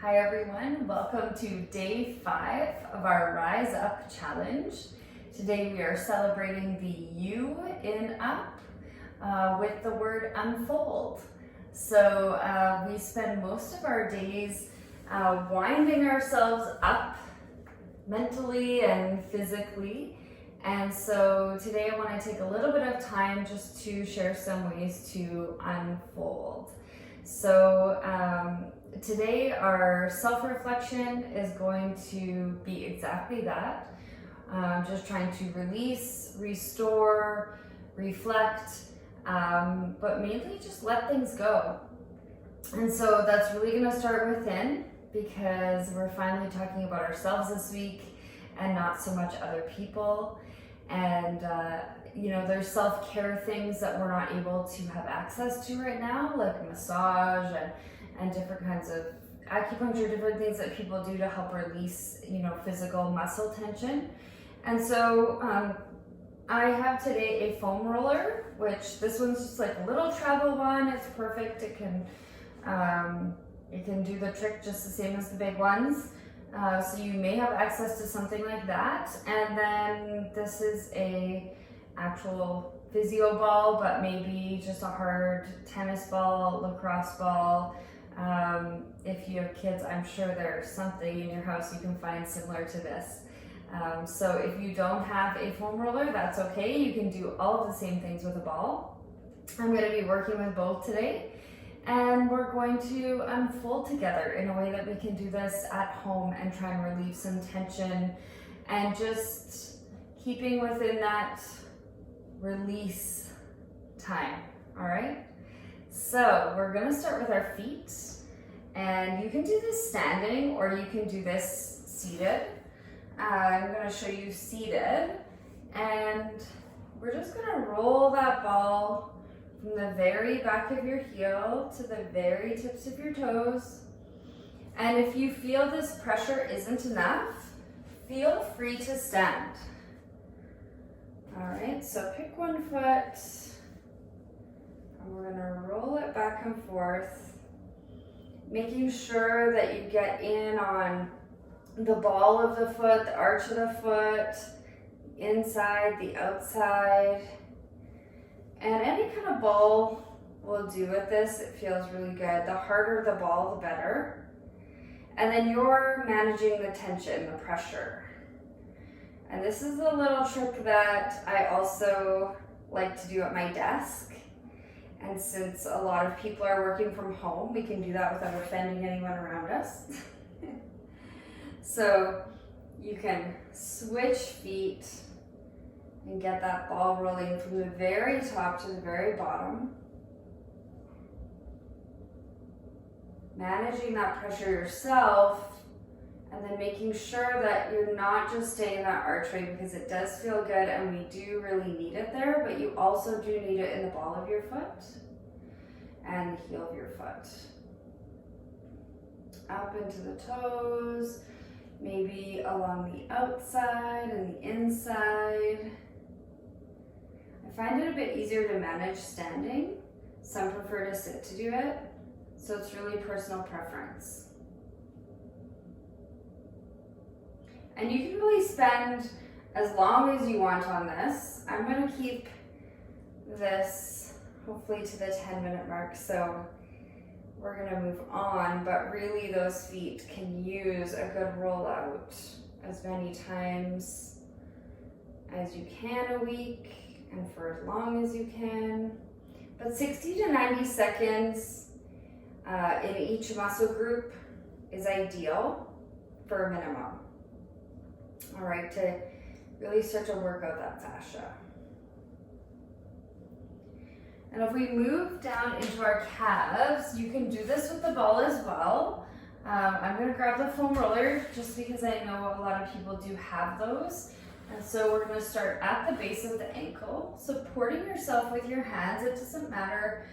Hi everyone, welcome to day 5 of our Rise Up Challenge. Today we are celebrating the U in up with the word unfold. So we spend most of our days winding ourselves up mentally and physically. And so today I want to take a little bit of time just to share some ways to unfold. So today our self-reflection is going to be exactly that. Just trying to release, restore, reflect, but mainly just let things go. And so that's really going to start within, because we're finally talking about ourselves this week and not so much other people. And there's self-care things that we're not able to have access to right now, like massage and different kinds of acupuncture, different things that people do to help release, physical muscle tension. And so I have today a foam roller, which this one's just like a little travel one. It's perfect. It can do the trick just the same as the big ones. So you may have access to something like that. And then this is a actual physio ball, but maybe just a hard tennis ball, lacrosse ball. If you have kids, I'm sure there's something in your house you can find similar to this. So if you don't have a foam roller, that's okay. You can do all of the same things with a ball. I'm going to be working with both today. And we're going to unfold together in a way that we can do this at home and try and relieve some tension and just keeping within that release time, all right? So we're gonna start with our feet, and you can do this standing or you can do this seated. I'm gonna show you seated, and we're just gonna roll that ball from the very back of your heel to the very tips of your toes. And if you feel this pressure isn't enough, feel free to stand. All right, so pick one foot, and we're gonna roll it back and forth, making sure that you get in on the ball of the foot, the arch of the foot, inside, the outside. And any kind of ball will do with this. It feels really good. The harder the ball, the better. And then you're managing the tension, the pressure. And this is a little trick that I also like to do at my desk. And since a lot of people are working from home, we can do that without offending anyone around us. So you can switch feet and get that ball rolling from the very top to the very bottom. Managing that pressure yourself, and then making sure that you're not just staying in that archway, because it does feel good and we do really need it there, but you also do need it in the ball of your foot and the heel of your foot. Up into the toes, maybe along the outside and the inside. I find it a bit easier to manage standing. Some prefer to sit to do it, so it's really personal preference. And you can really spend as long as you want on this. I'm going to keep this hopefully to the 10-minute mark, so we're going to move on, but really those feet can use a good rollout as many times as you can a week, and for as long as you can. But 60 to 90 seconds in each muscle group is ideal for a minimum. All right, to really start to work out that fascia. And if we move down into our calves, you can do this with the ball as well. I'm gonna grab the foam roller just because I know a lot of people do have those. And so we're going to start at the base of the ankle, supporting yourself with your hands. It doesn't matter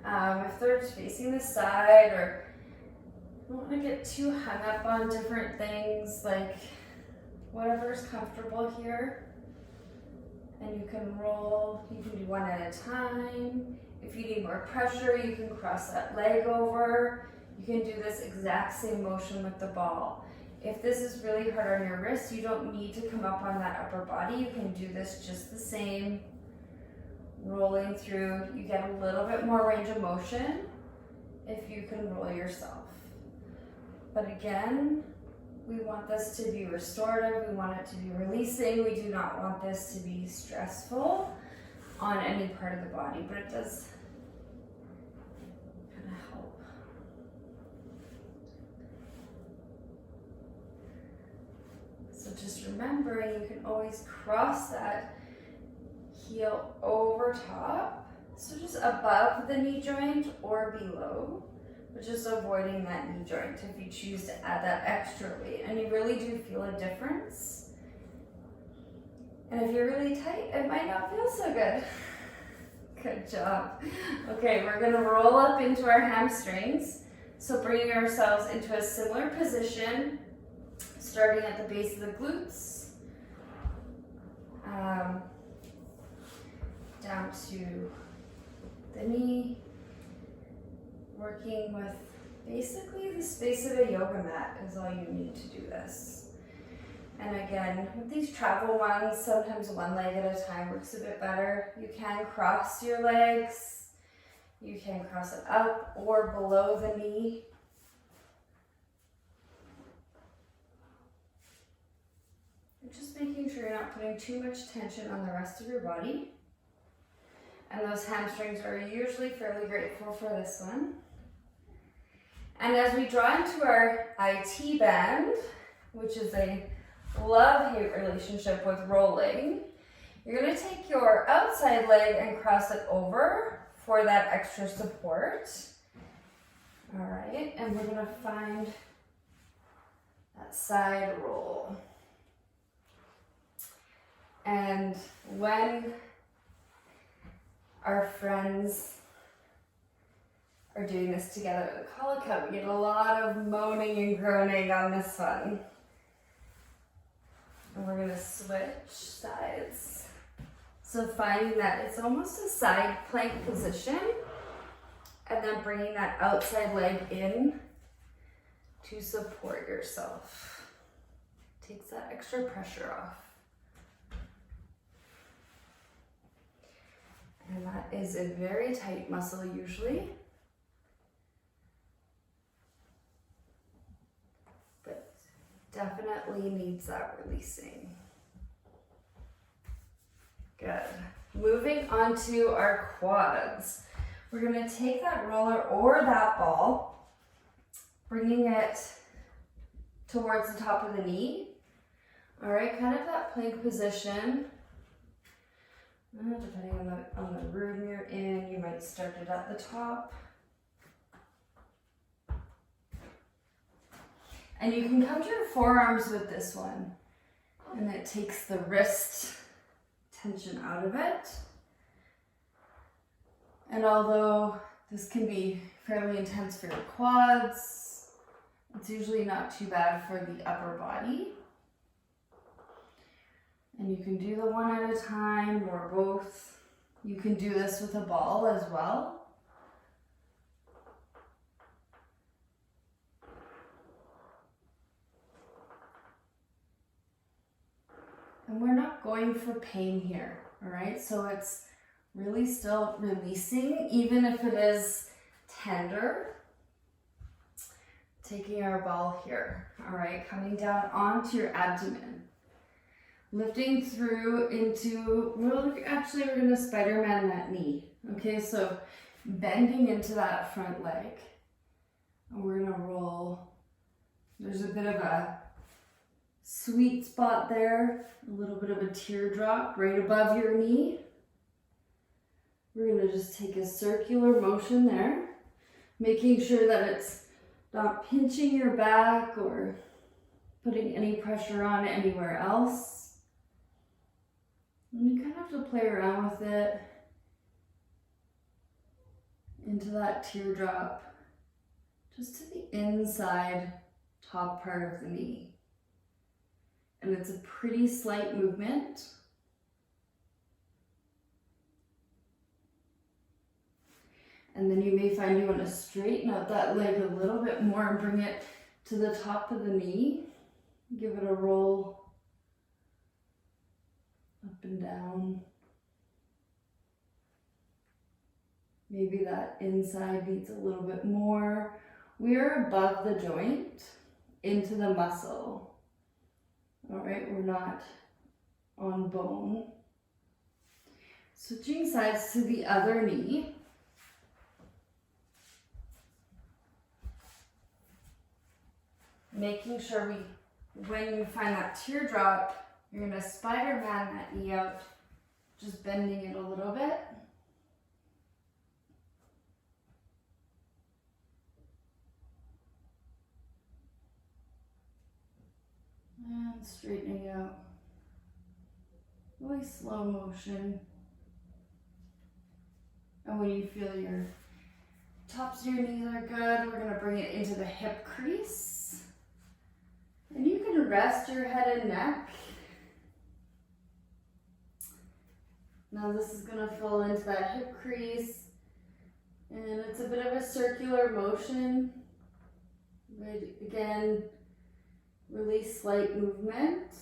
if they're facing the side, or you don't want to get too hung up on different things, like whatever's comfortable here. And you can roll, you can do one at a time. If you need more pressure, you can cross that leg over. You can do this exact same motion with the ball. If this is really hard on your wrist, you don't need to come up on that upper body. You can do this just the same, rolling through. You get a little bit more range of motion if you can roll yourself. But again, we want this to be restorative. We want it to be releasing. We do not want this to be stressful on any part of the body, but it does kind of help. So just remembering, you can always cross that heel over top, so just above the knee joint or below, but just avoiding that knee joint if you choose to add that extra weight. And you really do feel a difference. And if you're really tight, it might not feel so good. Good job. Okay, we're gonna roll up into our hamstrings. So bringing ourselves into a similar position, starting at the base of the glutes, down to the knee, working with basically the space of a yoga mat is all you need to do this. And again, with these travel ones, sometimes one leg at a time works a bit better. You can cross your legs, you can cross it up or below the knee. Just making sure you're not putting too much tension on the rest of your body. And those hamstrings are usually fairly grateful for this one. And as we draw into our IT band, which is a love-hate relationship with rolling, you're going to take your outside leg and cross it over for that extra support. All right, and we're going to find that side roll. And when our friends are doing this together at the Call Cup, we get a lot of moaning and groaning on this one. And we're gonna switch sides. So finding that it's almost a side plank position, and then bringing that outside leg in to support yourself. Takes that extra pressure off. And that is a very tight muscle usually. But definitely needs that releasing. Good. Moving on to our quads. We're gonna take that roller or that ball, bringing it towards the top of the knee. All right, kind of that plank position. Depending on the room you're in, you might start it at the top. And you can come to your forearms with this one, and it takes the wrist tension out of it. And although this can be fairly intense for your quads, it's usually not too bad for the upper body. And you can do the one at a time or both. You can do this with a ball as well. And we're not going for pain here, all right? So it's really still releasing, even if it is tender. Taking our ball here, all right? Coming down onto your abdomen. Lifting through into, we're gonna Spider-Man that knee. Okay, so bending into that front leg. And we're gonna roll. There's a bit of a sweet spot there, a little bit of a teardrop right above your knee. We're gonna just take a circular motion there, making sure that it's not pinching your back or putting any pressure on anywhere else. And you kind of have to play around with it into that teardrop, just to the inside top part of the knee. And it's a pretty slight movement. And then you may find you want to straighten out that leg a little bit more and bring it to the top of the knee. Give it a roll up and down. Maybe that inside needs a little bit more. We are above the joint into the muscle. All right, we're not on bone. Switching sides to the other knee. Making sure when you find that teardrop, you're gonna Spider-Man that knee out, just bending it a little bit. And straightening out. Really slow motion. And when you feel your tops of your knees are good, we're gonna bring it into the hip crease. And you can rest your head and neck. Now this is gonna fall into that hip crease. And it's a bit of a circular motion. But again, really slight movement.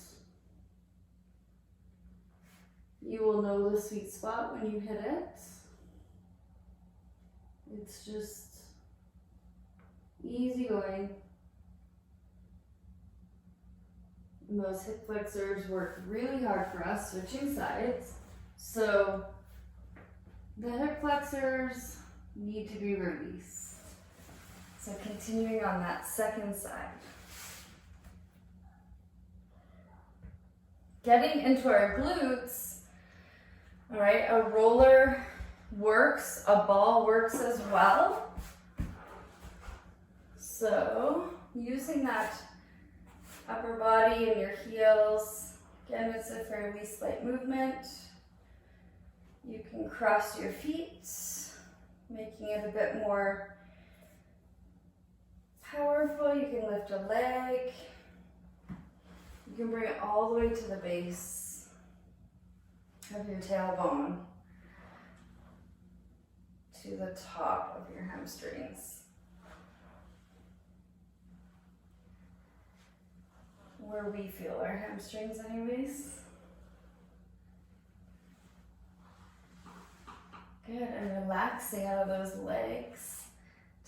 You will know the sweet spot when you hit it. It's just easy going. And those hip flexors work really hard for us, switching sides. So the hip flexors need to be released. So continuing on that second side. Getting into our glutes, all right, a roller works, a ball works as well. So using that upper body and your heels, again, it's a fairly slight movement. You can cross your feet, making it a bit more powerful. You can lift a leg. You can bring it all the way to the base of your tailbone, to the top of your hamstrings, where we feel our hamstrings anyways. Good, and relaxing out of those legs.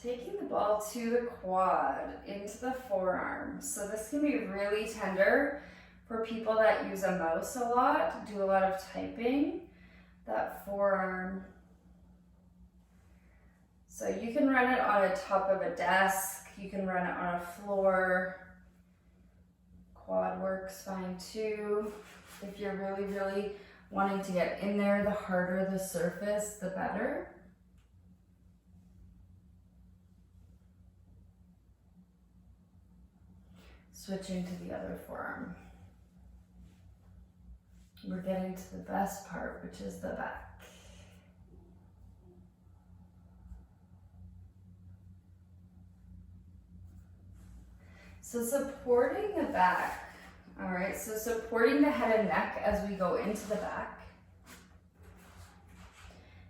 Taking the ball to the quad, into the forearm. So this can be really tender for people that use a mouse a lot, do a lot of typing, that forearm. So you can run it on the top of a desk, you can run it on a floor. Quad works fine too. If you're really, really wanting to get in there, the harder the surface, the better. Switching to the other forearm. We're getting to the best part, which is the back. So supporting the back, all right, so supporting the head and neck as we go into the back.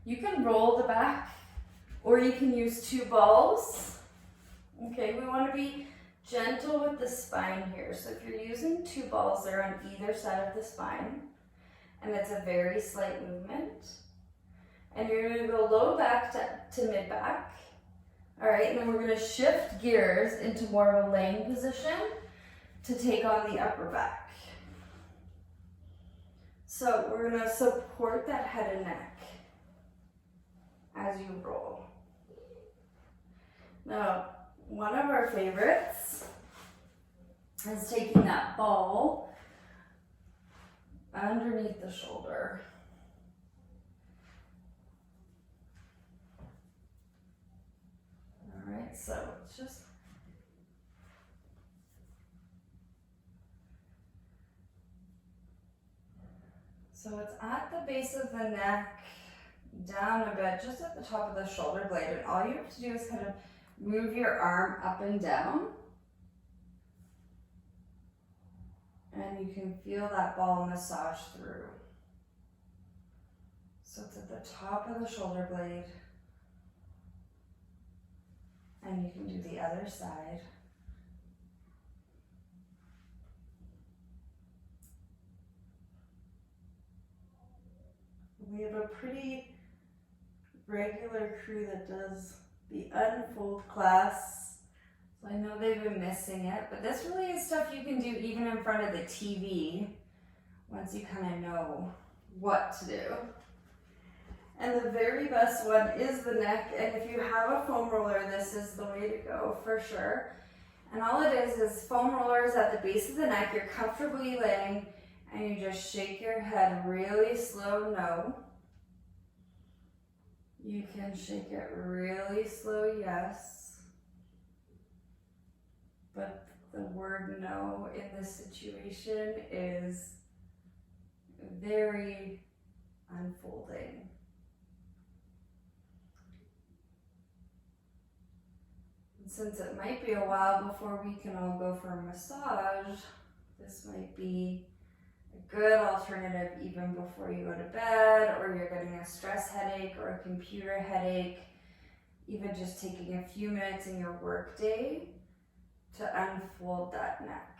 You can roll the back, or you can use two balls. Okay, we want to be gentle with the spine here. So if you're using two balls, they're on either side of the spine, and it's a very slight movement. And you're going to go low back to mid back. All right, and then we're going to shift gears into more of a laying position to take on the upper back. So we're going to support that head and neck as you roll. Now, one of our favorites is taking that ball underneath the shoulder. All right, so it's just it's at the base of the neck, down a bit, just at the top of the shoulder blade, and all you have to do is kind of move your arm up and down, and you can feel that ball massage through. So it's at the top of the shoulder blade, And you can do the other side. We have a pretty regular crew that does the unfold class. So I know they've been missing it, but this really is stuff you can do even in front of the TV once you kind of know what to do. And the very best one is the neck, and if you have a foam roller, this is the way to go for sure. And all it is foam rollers at the base of the neck. You're comfortably laying, and you just shake your head really slow, no. You can shake it really slow, yes. But the word no in this situation is very unfolding. And since it might be a while before we can all go for a massage, this might be a good alternative even before you go to bed, or you're getting a stress headache or a computer headache, even just taking a few minutes in your work day to unfold that neck.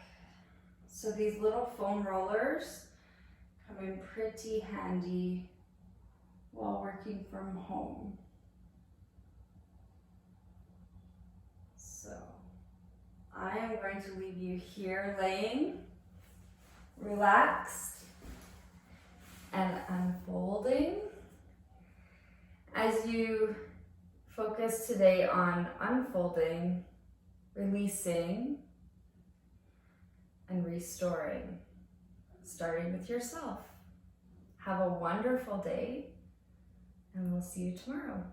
So these little foam rollers come in pretty handy while working from home. So I am going to leave you here laying, relaxed and unfolding as you focus today on unfolding, releasing, and restoring, starting with yourself. Have a wonderful day, and we'll see you tomorrow.